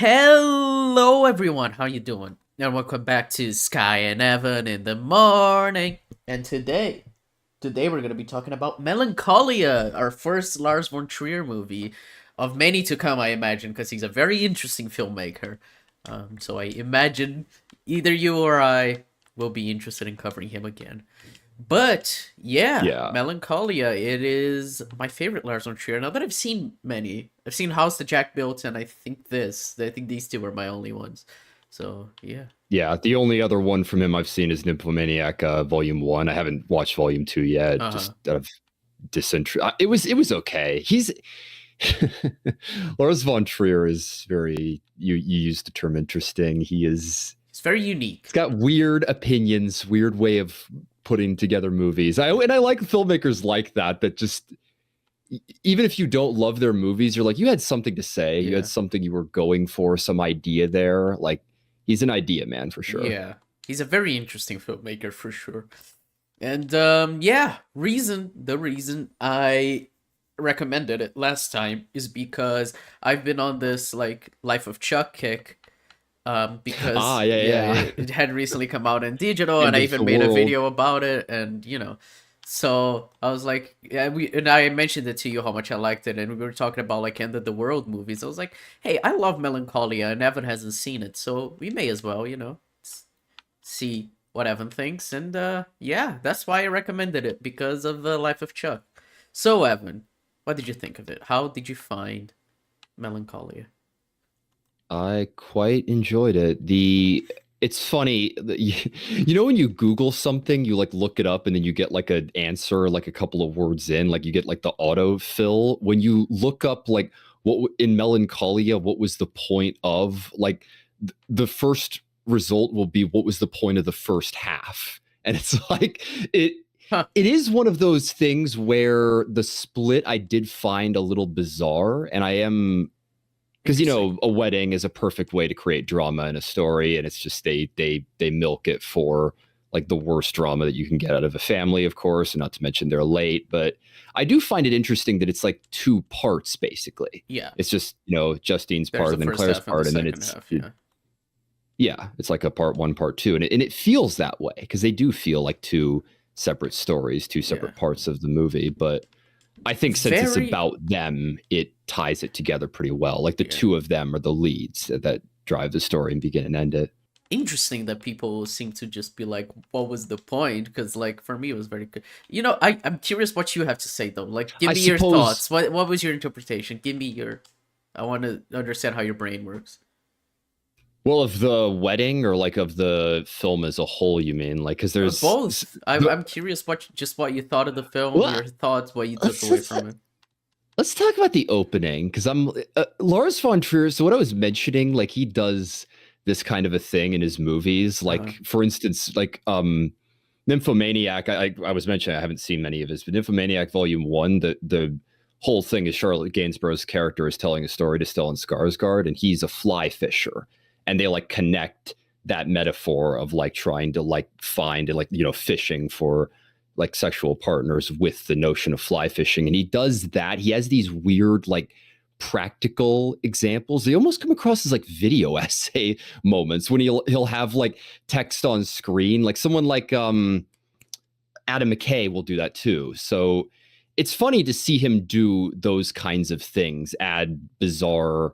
Hello everyone, how you doing? And welcome back to Skye and Evan in the morning. And today we're gonna be talking about Melancholia, our first Lars von Trier movie, of many to come, I imagine, because he's a very interesting filmmaker. So I imagine either you or I will be interested in covering him again. But yeah, Yeah. Melancholia. It is my favorite Lars von Trier. Now that I've seen many, I've seen House the Jack Built, and I think this. I think these two are my only ones. So yeah. Yeah. The only other one from him I've seen is Nymphomaniac Volume 1. I haven't watched Volume 2 yet. Uh huh. Just out of disinterest. It was okay. He's Lars von Trier is very you used the term interesting. It's very He's unique. got weird opinions, weird way of putting together movies. I like filmmakers like that just even if you don't love their movies, you're like, you had something to say, you had Yeah. something you were going for, some idea there. Like, he's an idea man for sure. Yeah. He's a very interesting filmmaker for sure. And yeah, the reason I recommended it last time is because I've been on this like Life of Chuck kick. Because Yeah, yeah, yeah. it had recently come out in digital, and End I of even the made a world. video about it, and so I was like, yeah, and I mentioned it to you how much I liked it, and we were talking about like end of the world movies. I was like, hey, I love Melancholia, and Evan hasn't seen it, so we may as well, see what Evan thinks, and yeah, that's why I recommended it because of the Life of Chuck. So Evan, what did you think of it? How did you find Melancholia? I quite enjoyed it. It's funny, you know when you Google something, you like look it up and then you get like an answer like a couple of words in, like you get like the autofill. When you look up like in Melancholia, what was the point of like the first result will be what was the point of the first half, and it's like it Huh. it is one of those things where the split I did find a little bizarre, and I am because Interesting. a wedding is a perfect way to create drama in a story, and it's just they milk it for like the worst drama that you can get out of a family, of course, and not to mention they're late. But I do find it interesting that it's like two parts basically. Yeah. It's just Justine's There's part the and then first Claire's half and the part, and then second half, yeah. yeah, it's like a part one, part two, and it feels that way because they do feel like two separate stories, two Yeah. separate parts of the movie, but I think since it's Very about them, it ties it together pretty well. Like the yeah. two of them are the leads that drive the story and begin and end it. Interesting that people seem to just be like, what was the point? Because like for me it was very good. I'm curious what you have to say though. Like give I me your suppose. thoughts. What was your interpretation? Give me your I want to understand how your brain works. Well, of the wedding or like of the film as a whole, you mean? Like, because Both. the, I'm curious what you thought of the film, well, your thoughts, what you took let's away let's from it. let's talk about the opening because I'm Lars von Trier. So what I was mentioning, like he does this kind of a thing in his movies. Uh-huh. Like for instance, like Nymphomaniac. I was mentioning I haven't seen many of his, but Nymphomaniac Volume 1. The whole thing is Charlotte Gainsborough's character is telling a story to Stellan Skarsgård, and he's a fly fisher, and they like connect that metaphor of like trying to like find and like fishing for like sexual partners with the notion of fly fishing. And he does that. He has these weird like practical examples. They almost come across as like video essay moments when he'll have like text on screen, like someone like Adam McKay will do that too. So it's funny to see him do those kinds of things, add bizarre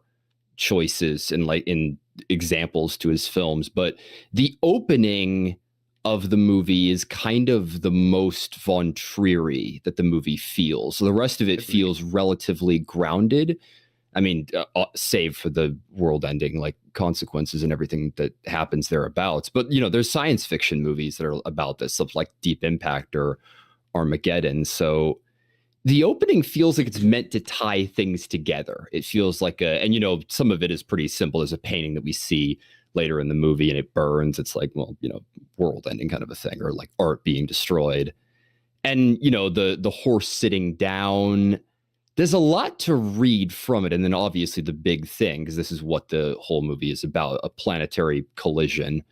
choices and like in examples to his films. But the opening of the movie is kind of the most Von Trier that the movie feels. So the rest of it Agreed. feels relatively grounded. I mean, save for the world-ending like consequences and everything that happens thereabouts. But there's science fiction movies that are about this, stuff like Deep Impact or Armageddon. So the opening feels like it's meant to tie things together. It feels like and some of it is pretty simple. There's a painting that we see later in the movie and it burns. It's like, well, world ending kind of a thing, or like art being destroyed. And, the horse sitting down, there's a lot to read from it. And then obviously the big thing, because this is what the whole movie is about, a planetary collision.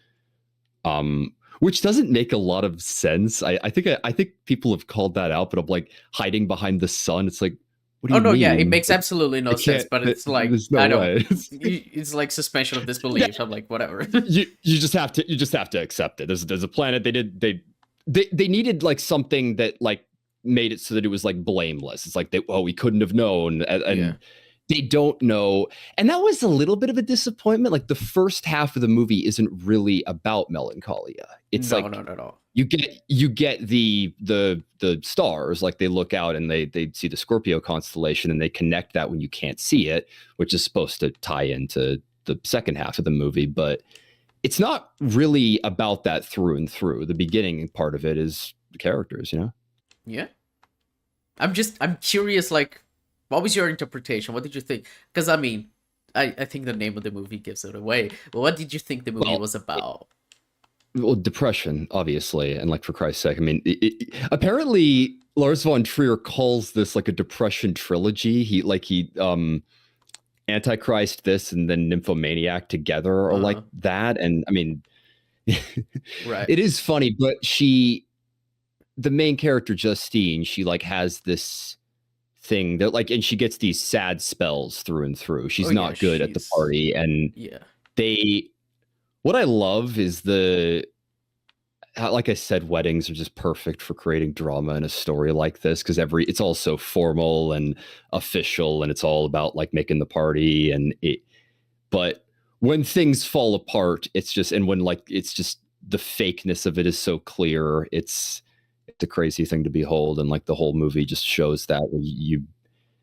Which doesn't make a lot of sense. I think people have called that out, but I'm like hiding behind the sun. It's like, What do Oh you no, yeah, it mean? makes Like, absolutely no I sense. can't. But it's like There's no I don't. way. It's like suspension of Yeah, disbelief. I'm like, whatever. you just have to accept it. There's a planet they needed like something that like made it so that it was like blameless. It's like we couldn't have known, Yeah. and they don't know. And that was a little bit of a disappointment. Like the first half of the movie isn't really about Melancholia. It's No, like no, no, no. you get the stars, like they look out and they see the Scorpio constellation and they connect that when you can't see it, which is supposed to tie into the second half of the movie, but it's not really about that through and through. The beginning part of it is the characters, you know? Yeah. I'm curious. Like, what was your interpretation? What did you think? Because I mean, I think the name of the movie gives it away. But what did you think the movie Well, was about? well, depression, obviously, and like for Christ's sake, I mean, apparently Lars von Trier calls this like a depression trilogy. He Antichrist this and then Nymphomaniac together or like Uh, that. And I mean, right. it is funny, but the main character Justine, she like has this thing that like, and she gets these sad spells through and through. Oh She's yeah, not good at the she's party, and yeah. they. What I love is like I said, weddings are just perfect for creating drama in a story like this because it's all so formal and official, and it's all about like making the party and it. But when things fall apart, it's just and when like it's just the fakeness of it is so clear. It's a crazy thing to behold, and like the whole movie just shows that when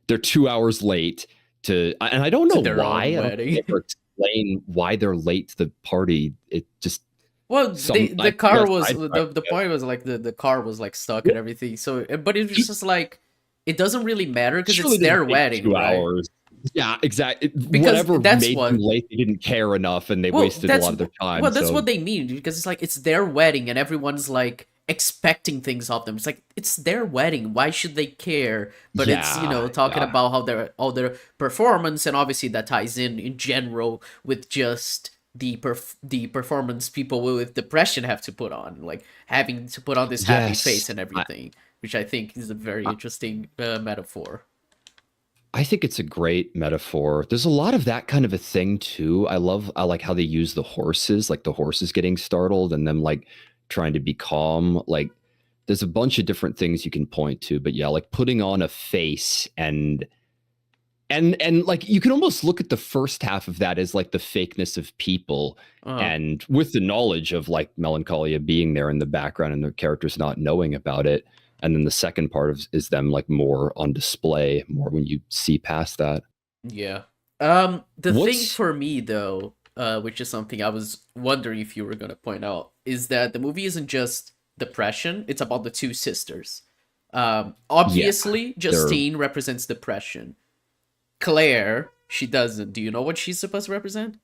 they're 2 hours late and I don't To know their why. own I don't think they wedding. ever explain why they're late to the party. It just Well, some the I car guess was I the point was like the car was like stuck and everything. So, but it was just like it doesn't really matter because it's surely didn't their take wedding, two right? hours. Yeah, exactly. Because Whatever that's made them what. late, they didn't care enough, and they Well, wasted a lot of their time. that's So what they mean because it's like it's their wedding and everyone's like expecting things of them. It's like it's their wedding. Why should they care? But it's yeah, talking yeah, about how their all their performance and obviously that ties in general with just the performance people with depression have to put on, like having to put on this happy yes. face and everything, which I think is a very I, interesting metaphor. I think it's a great metaphor. There's a lot of that kind of a thing too. I like how they use the horses, like the horses getting startled and them like trying to be calm. Like there's a bunch of different things you can point to, but yeah, like putting on a face and like you can almost look at the first half of that as like the fakeness of people Uh, and with the knowledge of like Melancholia being there in the background and the characters not knowing about it, and then the second part is them like more on display more when you see past that. yeah. The thing What's for me though, which is something I was wondering if you were gonna point out, is that the movie isn't just depression; it's about the two sisters. Yeah, Obviously, they're Justine represents depression. Claire, she doesn't. Do you know what she's supposed to represent?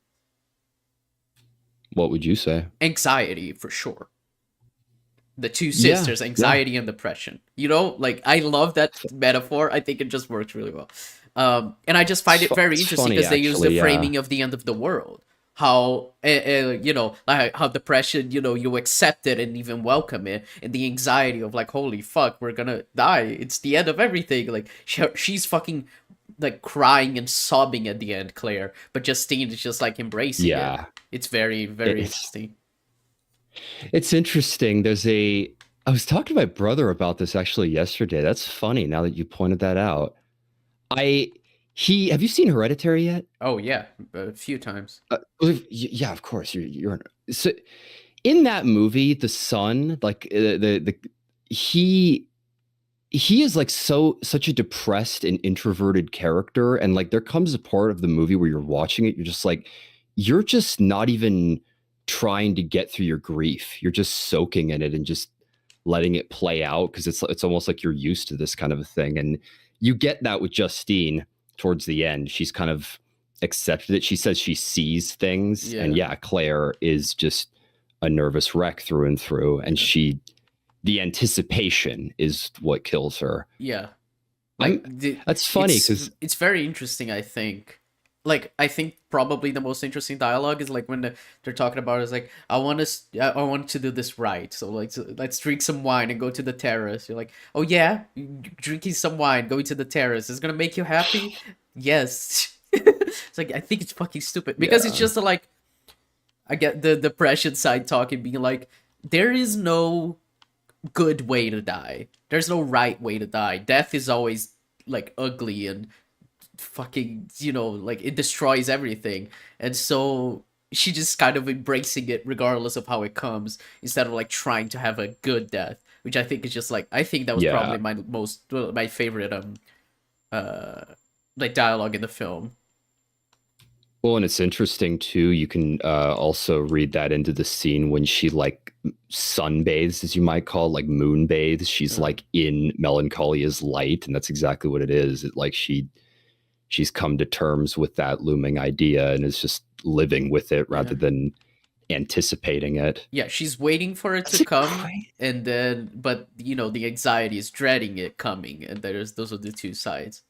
what would you say? Anxiety, for sure. The two Yeah, sisters, yeah. anxiety and depression. Like I love that metaphor. I think it just works really well. And I just find it very It's interesting funny because they use the actually. Yeah, framing of the end of the world. How like how depression, you accept it and even welcome it, and the anxiety of like, holy fuck, we're gonna die. It's the end of everything. Like she's fucking like crying and sobbing at the end, Claire, but Justine is just like embracing it. yeah. It's very very It's interesting. it's interesting. I was talking to my brother about this actually yesterday. That's funny now that you pointed that out. I he have you seen Hereditary yet? Oh yeah, a few times. Yeah, of course. So in that movie, the son, like he he is like such a depressed and introverted character, and like there comes a part of the movie where you're watching it, you're just like, you're just not even trying to get through your grief. You're just soaking in it and just letting it play out because it's almost like you're used to this kind of a thing, and you get that with Justine towards the end. She's kind of accepted it. She says she sees things, and Yeah, yeah, Claire is just a nervous wreck through and through, and yeah, the anticipation is what kills her. yeah. Like I'm That's funny because it's very interesting. I think, like I think probably the most interesting dialogue is like when they're talking about it, it's like I want to do this right. So like let's drink some wine and go to the terrace. You're like, oh yeah, drinking some wine, going to the terrace is gonna make you happy. Yes. It's like I think it's fucking stupid because it's Yeah. just like I get the depression side talking, being like, there is no good way to die. There's no right way to die. Death is always like ugly and fucking, like it destroys everything. And so she just kind of embracing it regardless of how it comes instead of like trying to have a good death, which I think is just like I think that was Yeah. probably my favorite uh like dialogue in the film. Well, and it's interesting too. You can also read that into the scene when she like sunbathes, as you might call it, like moon bathes. She's Uh, like in Melancholia's light, and that's exactly what it is. It, like she's come to terms with that looming idea and is just living with it rather yeah. than anticipating it. Yeah, she's waiting for it to That's a come, great. and then but the anxiety is dreading it coming, and there's those are the two sides.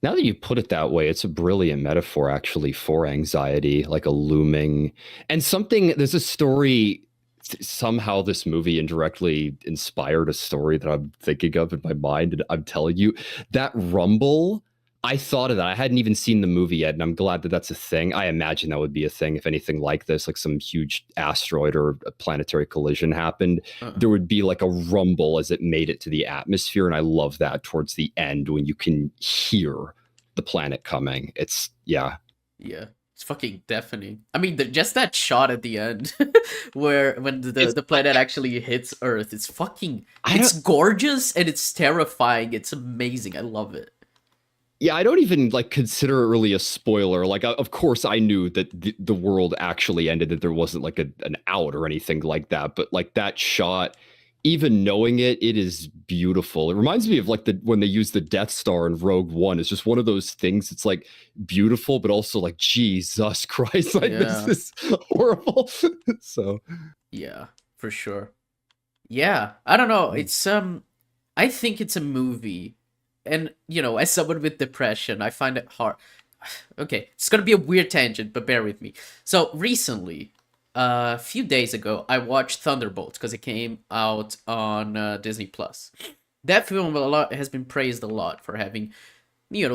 Now that you put it that way, it's a brilliant metaphor actually for anxiety, like a looming and something. There's a story. Somehow this movie indirectly inspired a story that I'm thinking of in my mind, and I'm telling you that rumble. I thought of that. I hadn't even seen the movie yet, and I'm glad that that's a thing. I imagine that would be a thing if anything like this, like some huge asteroid or a planetary collision happened. Uh, There would be like a rumble as it made it to the atmosphere, and I love that towards the end when you can hear the planet coming. It's yeah. yeah, it's fucking deafening. I mean, just that shot at the end, where when It's the planet actually hits Earth, it's fucking, I it's don't gorgeous and it's terrifying. It's amazing. I love it. yeah, I don't even like consider it really a spoiler. Like, of course, I knew that the world actually ended, that there wasn't like an out or anything like that. But like that shot, even knowing it, it is beautiful. It reminds me of like the when they use the Death Star in Rogue One. It's just one of those things. It's like beautiful, but also like Jesus Christ, like this Yeah, is horrible. So yeah, for sure. Yeah, I don't know. It's I think it's a movie, and as someone with depression, I find it hard. Okay, it's gonna be a weird tangent, but bear with me. So recently, a few days ago, I watched Thunderbolts because it came out on Disney Plus. That film has been praised a lot for having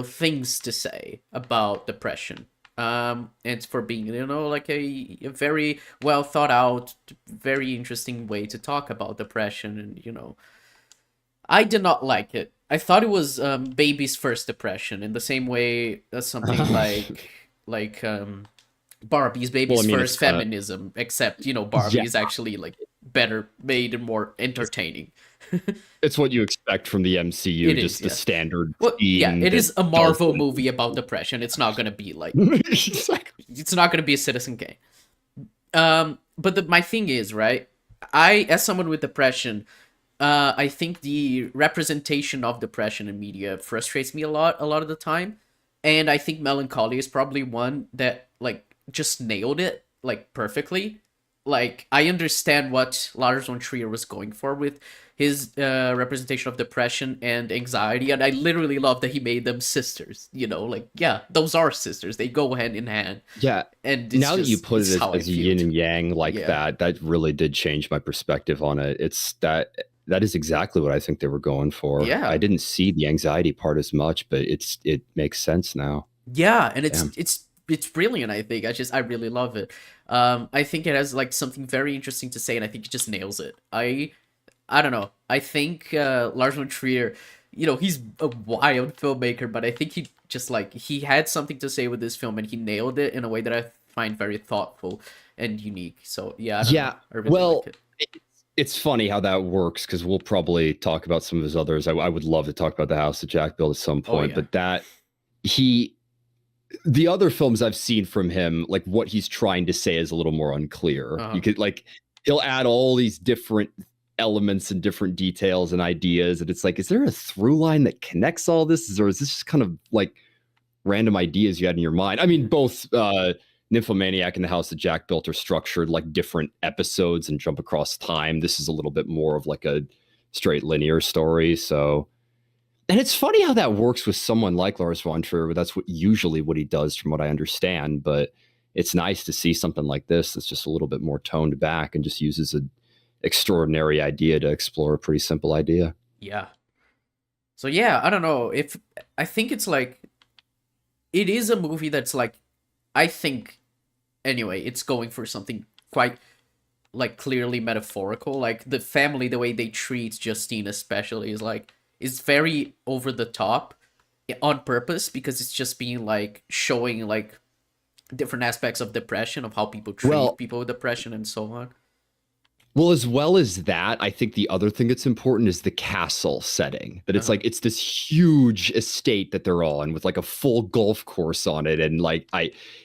things to say about depression. And for being like a very well thought out, very interesting way to talk about depression. And I did not like it. I thought it was baby's first depression in the same way as something like Barbie's well, I baby's mean, it's first kind of feminism, except yeah. Barbie is actually like better made and more entertaining. It's what you expect from the MCU, It is, just the yes. standard Well, yeah, theme it that is a Marvel doesn't. movie about depression. It's not gonna be like Exactly. it's not gonna be a Citizen Kane. But my thing is, right? As someone with depression, I think the representation of depression in media frustrates me a lot of the time, and I think Melancholia is probably one that like just nailed it like perfectly. Like I understand what Lars von Trier was going for with his representation of depression and anxiety, and I literally love that he made them sisters. Like yeah, those are sisters. They go hand in hand, Yeah. and Now that you put it's it how I as a yin viewed. and yang like Yeah, that, that really did change my perspective on it. It's that is exactly what I think they were going for. I yeah. didn't see the anxiety part as much, but it makes sense now. Yeah, and it's Damn. it's it's brilliant. I think I really love it. I think it has like something very interesting to say, and I think it just nails it. I don't know. I think Lars von Trier, he's a wild filmmaker, but I think he just like he had something to say with this film, and he nailed it in a way that I find very thoughtful and unique. So yeah, I don't know. Yeah. I really like Well, it. it's funny how that works because we'll probably talk about some of his others. I would love to talk about the house that Jack built at some Oh point, yeah. but that he the other films I've seen from him, like what he's trying to say is a little more unclear. Uh You huh. could like he'll add all these different elements and different details and ideas, and it's like, is there a through line that connects all this, or is this just kind of like random ideas you had in your mind? I mean, both Nymphomaniac and the House that Jack Built are structured like different episodes and jump across time. This is a little bit more of like a straight linear story, so And it's funny how that works with someone like Lars von Trier, but that's usually what he does, from what I understand. But it's nice to see something like this that's just a little bit more toned back and just uses an extraordinary idea to explore a pretty simple idea. Yeah. So yeah, I don't know if I think it's like it is a movie that's like I think anyway, it's going for something quite like clearly metaphorical. Like the family, the way they treat Justine especially is very over the top on purpose because it's just being like showing like different aspects of depression of how people treat Well, people with depression and so on. Well, as well as that, I think the other thing that's important is the castle setting. That it's Uh-huh. like it's this huge estate that they're on with like a full golf course on it, and like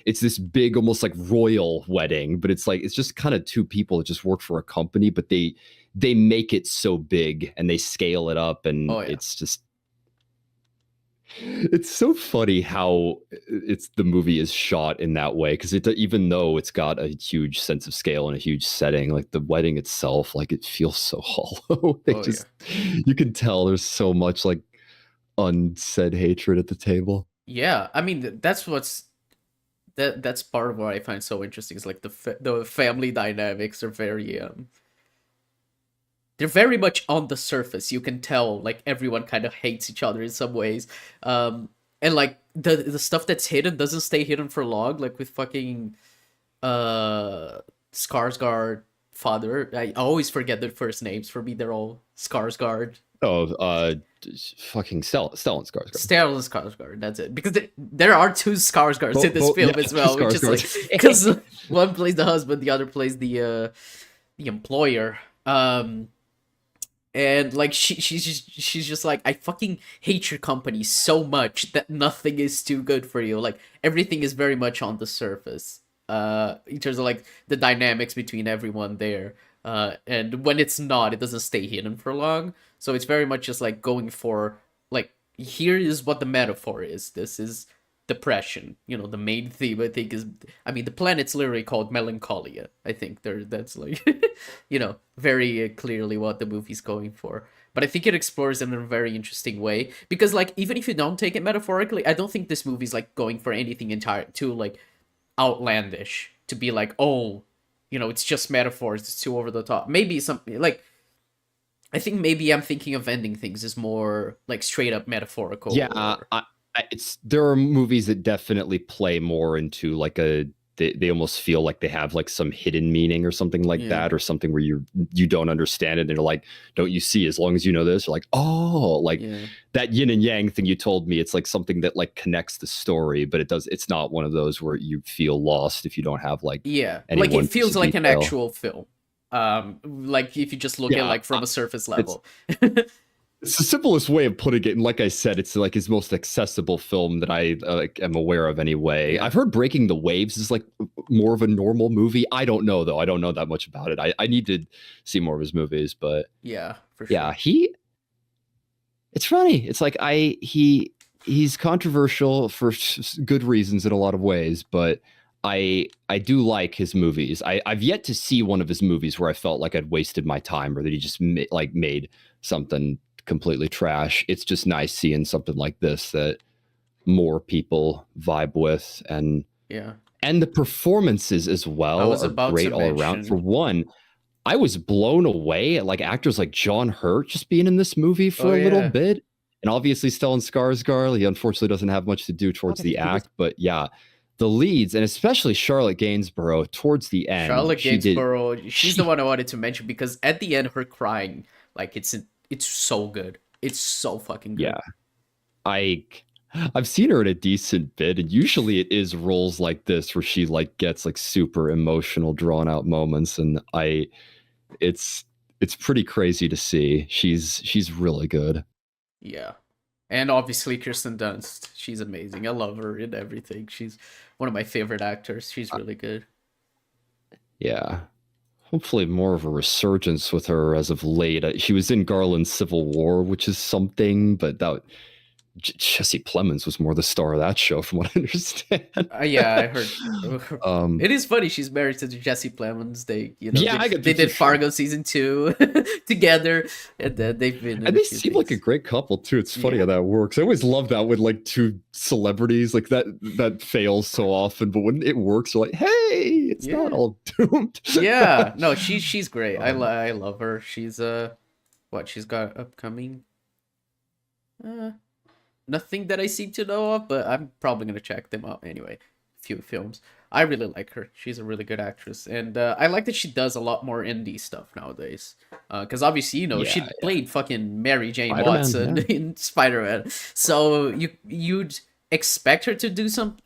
it's this big, almost like royal wedding. But it's like it's just kind of two people that just work for a company, but they make it so big and they scale it up, and Oh yeah. it's so funny how it's the movie is shot in that way, because it, even though it's got a huge sense of scale and a huge setting, like the wedding itself, like it feels so hollow. They Oh yeah. just, you can tell there's so much like unsaid hatred at the table. Yeah, I mean that's part of what I find so interesting is like the family dynamics are very they're very much on the surface. You can tell like everyone kind of hates each other in some ways. And like the stuff that's hidden doesn't stay hidden for long, like with fucking Skarsgård father. I always forget their first names. For me, they're all Skarsgård. Oh, fucking Stellan Skarsgård. Stellan Skarsgård, that's it. Because there are two Skarsgårds in this film Yeah, as well, which is like Skarsgård. because one plays the husband, the other plays the employer. And like she's just like, I fucking hate your company so much that nothing is too good for you. Like everything is very much on the surface. In terms of like the dynamics between everyone there. And when it's not, it doesn't stay hidden for long. So it's very much just like going for like here is what the metaphor is. This is depression. You know, the main theme I think is, I mean, the planet's literally called Melancholia. I think that's like you know, very clearly what the movie's going for. But I think it explores it in a very interesting way because like even if you don't take it metaphorically, I don't think this movie's like going for anything entire too like outlandish to be like, oh, you know, it's just metaphors, it's too over the top. Maybe something like I think maybe I'm thinking of ending things is more like straight up metaphorical Yeah, or it's there are movies that definitely play more into like a they almost feel like they have like some hidden meaning or something like yeah. that, or something where you don't understand it and they're like, don't you see, as long as you know this, you're like, oh, like Yeah. that yin and yang thing you told me, it's like something that like connects the story, but it's not one of those where you feel lost if you don't have like Yeah. any Like one it piece feels of like an detail. actual film. Like if you just look at Yeah, like from a surface it's level. it's the simplest way of putting it, and like I said, it's like his most accessible film that I like, am aware of anyway. Yeah. I've heard Breaking the Waves is like more of a normal movie. I don't know though. I don't know that much about it. I need to see more of his movies, but Yeah, for yeah, sure. it's funny. It's like he's controversial for good reasons in a lot of ways, but I do like his movies. I've yet to see one of his movies where I felt like I'd wasted my time or that he just made something completely trash. It's just nice seeing something like this that more people vibe with, Yeah. and the performances as I well was are about to great all around. For mention. one, I was blown away at like actors like John Hurt just being in this movie Oh for a little yeah. bit. And obviously Stellan Skarsgård, he unfortunately doesn't have much to do towards the act, but yeah, the leads, and especially Charlotte Gainsborough towards the end, Charlotte Gainsborough, she's the she one I wanted to mention because at the end her crying, like it's so good. It's so fucking good. yeah, I I've seen her in a decent bit, and usually it is roles like this where she like gets like super emotional, drawn out moments, and it's it's pretty crazy to see. She's really good. Yeah. And obviously Kirsten Dunst. She's amazing. I love her in everything. She's one of my favorite actors. She's really good. Yeah. Hopefully more of a resurgence with her as of late. She was in Garland's Civil War, which is something, but Jesse Plemons was more the star of that show, from what I understand. Yeah, I heard. um, It is funny. She's married to Jesse Plemons. They, yeah, I got they you for did sure. Fargo season 2 together, and then they've been in And a they few seem like a things. great couple too. It's funny Yeah, how that works. I always love that when like two celebrities like that fails so often, but when it works, you're like, hey, it's not yeah, all doomed. yeah. No, she's great. um, I love her. She's what she's got upcoming. Uh, Nothing that I seem to know of, but I'm probably gonna check them out anyway. Few films. I really like her. She's a really good actress, and I like that she does a lot more indie stuff nowadays. Because obviously, yeah, she played fucking Mary Jane Spider-Man. Watson Yeah, in Spider-Man, so you'd expect her to do some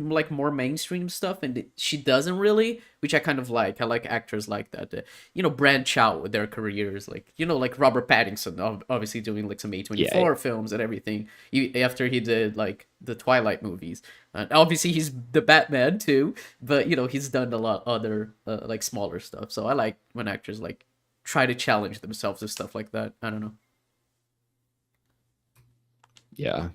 like more mainstream stuff, and she doesn't really, which I kind of like. I like actors like that, branch out with their careers, like like Robert Pattinson, obviously doing like some yeah, A24 films and everything. After he did like the Twilight movies, obviously he's the Batman too, but he's done a lot other like smaller stuff. So I like when actors like try to challenge themselves with stuff like that. I don't know. yeah.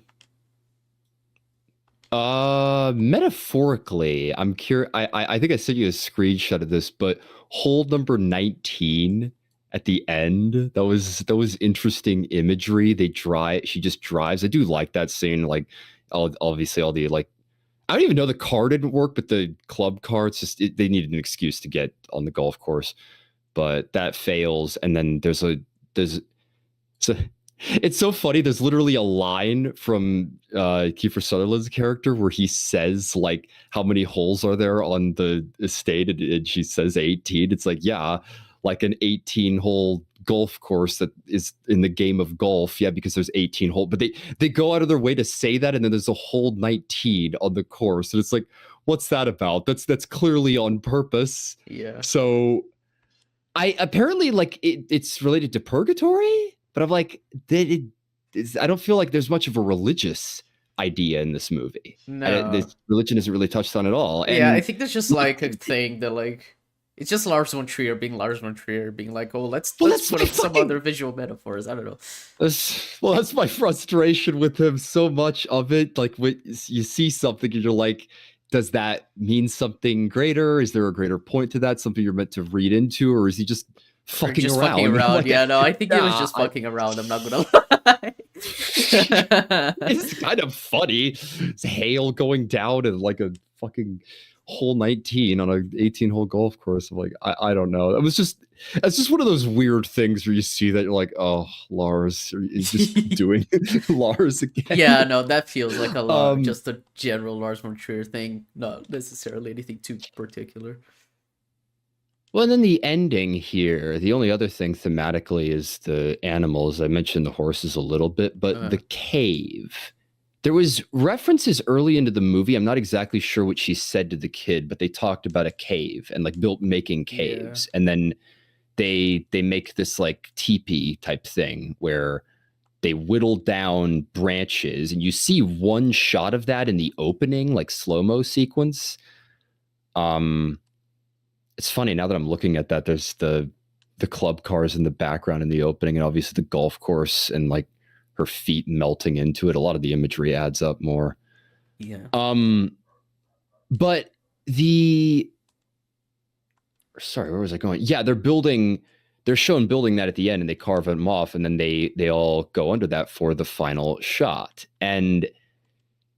Metaphorically, I'm curious. I think I sent you a screenshot of this, but hole number 19 at the end, that was interesting imagery. She just drives. I do like that scene. Like, obviously, all the like, I don't even know the car didn't work, but the club car, they needed an excuse to get on the golf course, but that fails. And then there's so it's so funny. There's literally a line from Kiefer Sutherland's character where he says like, "How many holes are there on the estate?" And she says 18. It's like, yeah, like an 18-hole golf course that is in the game of golf. Yeah, because there's 18 holes, but they go out of their way to say that, and then there's a hole 19 on the course, and it's like, what's that about? That's clearly on purpose. Yeah. So I apparently like it's related to purgatory, but I'm like I don't feel like there's much of a religious idea in this movie. No. This religion isn't really touched on at all. Yeah, I And think that's just like, like a thing that like it's just Lars von Trier being Lars von Trier, being like, oh, well, let's that's put my up some fucking other visual metaphors. I don't know. that's my frustration with him. So much of it, like when you see something and you're like, does that mean something greater? Is there a greater point to that? Something you're meant to read into, or is he just Or fucking just fucking around? around. Like, Yeah, no, I think he was yeah, just fucking around. I'm not gonna lie. it's kind of funny. It's hail going down and like a fucking hole 19 on a 18-hole golf course. I'm like, I don't know. It's just one of those weird things where you see that you're like, oh, Lars is just doing Lars Yeah, again. no, that feels like a lot. um Just a general Lars von Trier thing, not necessarily anything too particular. well, and then the ending here, the only other thing thematically is the animals. I mentioned the horses a little bit, but Uh, the cave. There was references early into the movie. I'm not exactly sure what she said to the kid, but they talked about a cave and like built making yeah. caves. And then they make this like teepee type thing where they whittle down branches and you see one shot of that in the opening, like slow-mo sequence. Um it's funny now that I'm looking at that. There's the club cars in the background in the opening, and obviously the golf course and like her feet melting into it. A lot of the imagery adds up more. Yeah. Um, but the sorry, where was I going? Yeah, they're building. They're shown building that at the end, and they carve them off, and then they all go under that for the final shot. And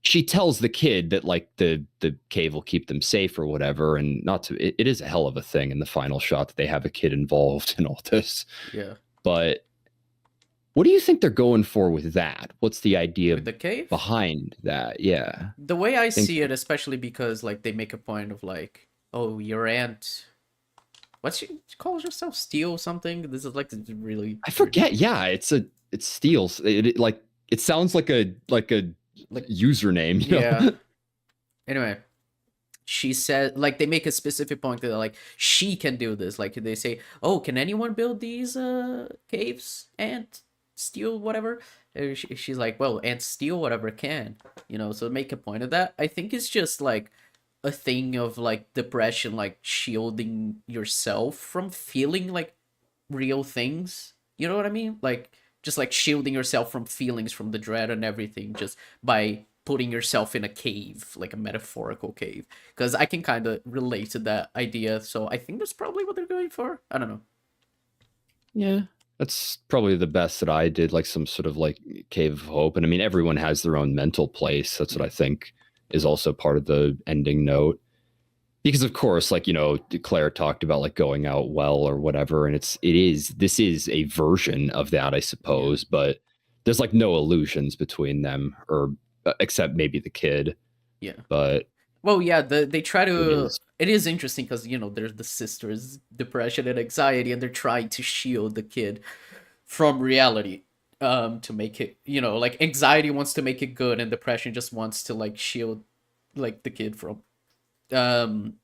she tells the kid that like the cave will keep them safe or whatever, and not to it is a hell of a thing in the final shot that they have a kid involved in all this. Yeah. But what do you think they're going for with that? What's the idea With the cave? behind that? Yeah, The way I think see it, especially because like they make a point of like, oh, your aunt, she calls herself Steel something. This is like really I weird. forget. Yeah, it steals like it sounds like a Like, username, you yeah. know. Anyway, she said like they make a specific point that like she can do this. Like they say, oh, can anyone build these caves? Aunt Steel, whatever. She's like, well, Aunt Steel, whatever can. So make a point of that. I think it's just like a thing of like depression, like shielding yourself from feeling like real things. You know what I mean? Like just like shielding yourself from feelings, from the dread and everything, just by putting yourself in a cave, like a metaphorical cave. Because I can kind of relate to that idea, so I think that's probably what they're going for. I don't know. Yeah, that's probably the best that I did, like some sort of like cave of hope. And I mean, everyone has their own mental place. That's what I think is also part of the ending note. Because of course, like, you know, Claire talked about like going out well or whatever, and this is a version of that, I suppose, but there's like no illusions between them, or except maybe the kid. Yeah. But well, yeah, they try it to. is. It is interesting because there's the sisters' depression and anxiety, and they're trying to shield the kid from reality. To make it, like anxiety wants to make it good, and depression just wants to like shield, like the kid from, um,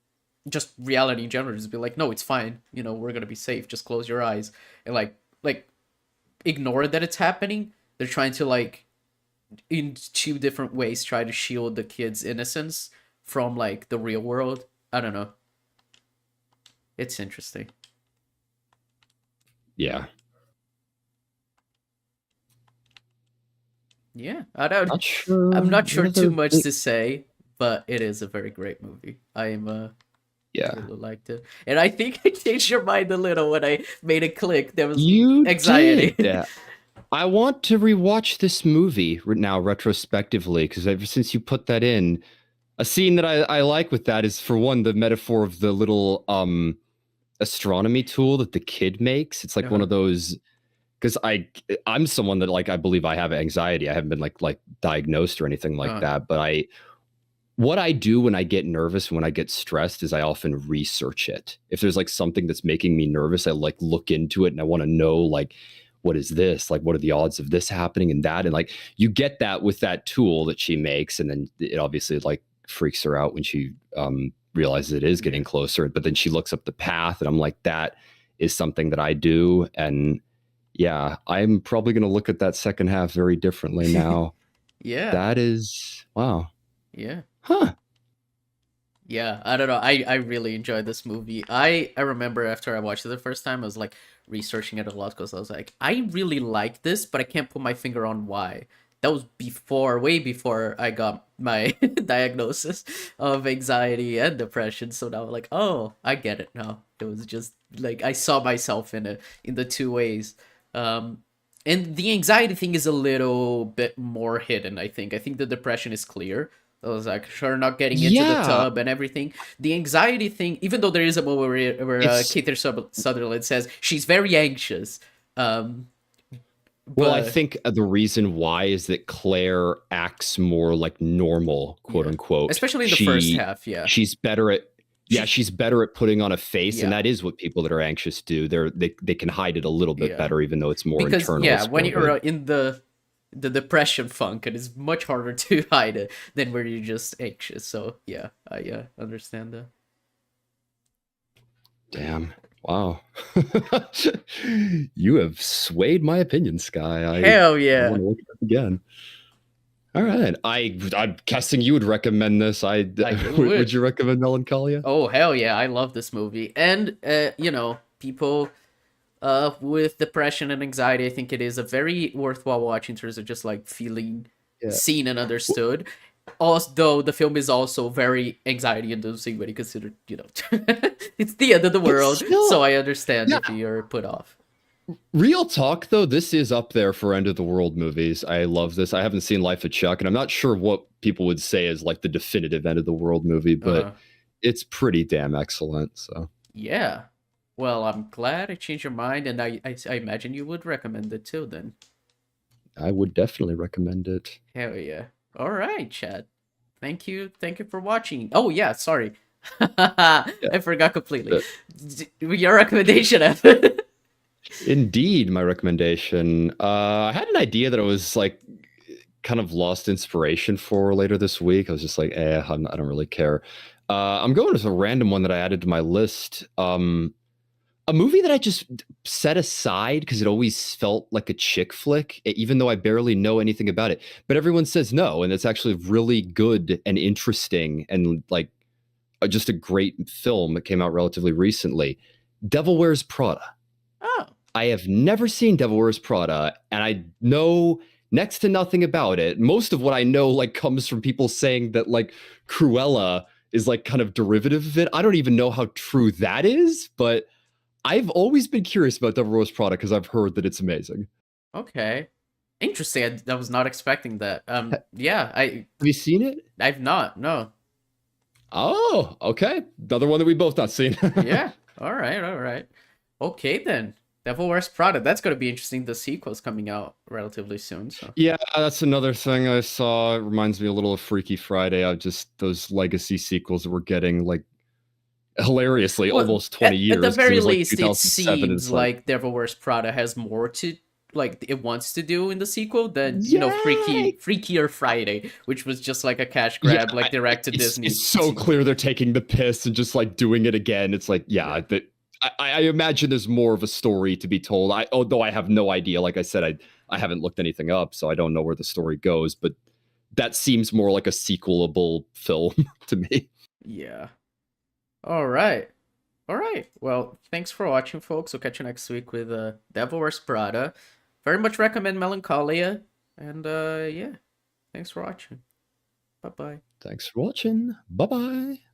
just reality in general. Just be like, no, it's fine. We're gonna be safe. Just close your eyes and like ignore that it's happening. They're trying to like in two different ways try to shield the kid's innocence from like the real world. I don't know. It's interesting. Yeah. Yeah, I don't. Not sure. I'm not sure too much to say, but it is a very great movie. I am Yeah. really liked it, and I think I changed your mind a little when I made a click. There was You anxiety. did. Yeah. I want to rewatch this movie now retrospectively, because ever since you put that in, a scene that I like with that is, for one, the metaphor of the little astronomy tool that the kid makes. It's like one of those, because I'm someone that, like, I believe I have anxiety. I haven't been like diagnosed or anything like that, but what I do when I get nervous, when I get stressed, is I often research it. If there's like something that's making me nervous, I like look into it, and I want to know, like, what is this? Like, what are the odds of this happening and that? And like, you get that with that tool that she makes, and then it obviously like freaks her out when she realizes it is getting closer. But then she looks up the path, and I'm like, that is something that I do. And yeah, I'm probably going to look at that second half very differently now. Yeah. That is, wow. Yeah. Huh. Yeah, I don't know. I really enjoyed this movie. I remember after I watched it the first time, I was like researching it a lot because I was like, I really like this, but I can't put my finger on why. That was way before I got my diagnosis of anxiety and depression. So now I'm like, oh, I get it now. It was just like I saw myself in the two ways. And the anxiety thing is a little bit more hidden, I think. I think the depression is clear. I was like, sure, not getting into the tub and everything. The anxiety thing, even though there is a moment where Kiefer Sutherland says she's very anxious. Well, I think the reason why is that Claire acts more like normal, quote unquote. Especially in the first half, yeah. She's better at she's better at putting on a face, and that is what people that are anxious do. They can hide it a little bit better, even though it's more internal. Yeah, when you're in the depression funk, it is much harder to hide it than where you're just anxious. So yeah, I understand that. Damn. Wow. You have swayed my opinion, Skye. Hell yeah. I want to look at it again. All right. I'm guessing you would recommend this. Would you recommend Melancholia? Oh, hell yeah. I love this movie. And, people with depression and anxiety, I think it is a very worthwhile watch in terms of just like feeling seen and understood. Although the film is also very anxiety inducing when you consider, it's the end of the world. Still, so I understand if you're put off. Real talk, though, this is up there for end of the world movies. I love this. I haven't seen Life of Chuck, and I'm not sure what people would say is like the definitive end of the world movie, but it's pretty damn excellent. So yeah. Well, I'm glad I changed your mind, and I imagine you would recommend it too, then. I would definitely recommend it. Hell yeah. All right, Chad. Thank you for watching. Oh, yeah, sorry. I forgot completely. Your recommendation, Evan. Indeed, my recommendation. I had an idea that I was like kind of lost inspiration for later this week. I was just like, I don't really care. I'm going with a random one that I added to my list. A movie that I just set aside because it always felt like a chick flick, even though I barely know anything about it. But everyone says no, and it's actually really good and interesting and like just a great film that came out relatively recently. Devil Wears Prada. Oh, I have never seen Devil Wears Prada, and I know next to nothing about it. Most of what I know like comes from people saying that like Cruella is like kind of derivative of it. I don't even know how true that is, but I've always been curious about Devil Wears Prada because I've heard that it's amazing. Okay. Interesting. I was not expecting that. Have Yeah, you seen it? I've not. No. Oh, okay. Another one that we both not seen. Yeah. All right. All right. Okay then. Devil Wears Prada. That's gonna be interesting. The sequel's coming out relatively soon. So. Yeah, that's another thing I saw. It reminds me a little of Freaky Friday. I just those legacy sequels that we're getting like hilariously Well, almost 20 at the years because it very was like least, it 2007 and seems it's like like Devil Wears Prada has more to like it wants to do in the sequel than yay! Freakier Friday, which was just like a cash Yeah, grab, like direct to Disney. it's so clear they're taking the piss and just like doing it again. It's like, yeah, Yeah. that I imagine there's more of a story to be told. Although I have no idea. Like I said, I haven't looked anything up, so I don't know where the story goes. But that seems more like a sequelable film to me. Yeah. All right. All right. Well, thanks for watching, folks. We'll catch you next week with Devil Wears Prada. Very much recommend Melancholia. And yeah, thanks for watching. Bye bye. Thanks for watching. Bye bye.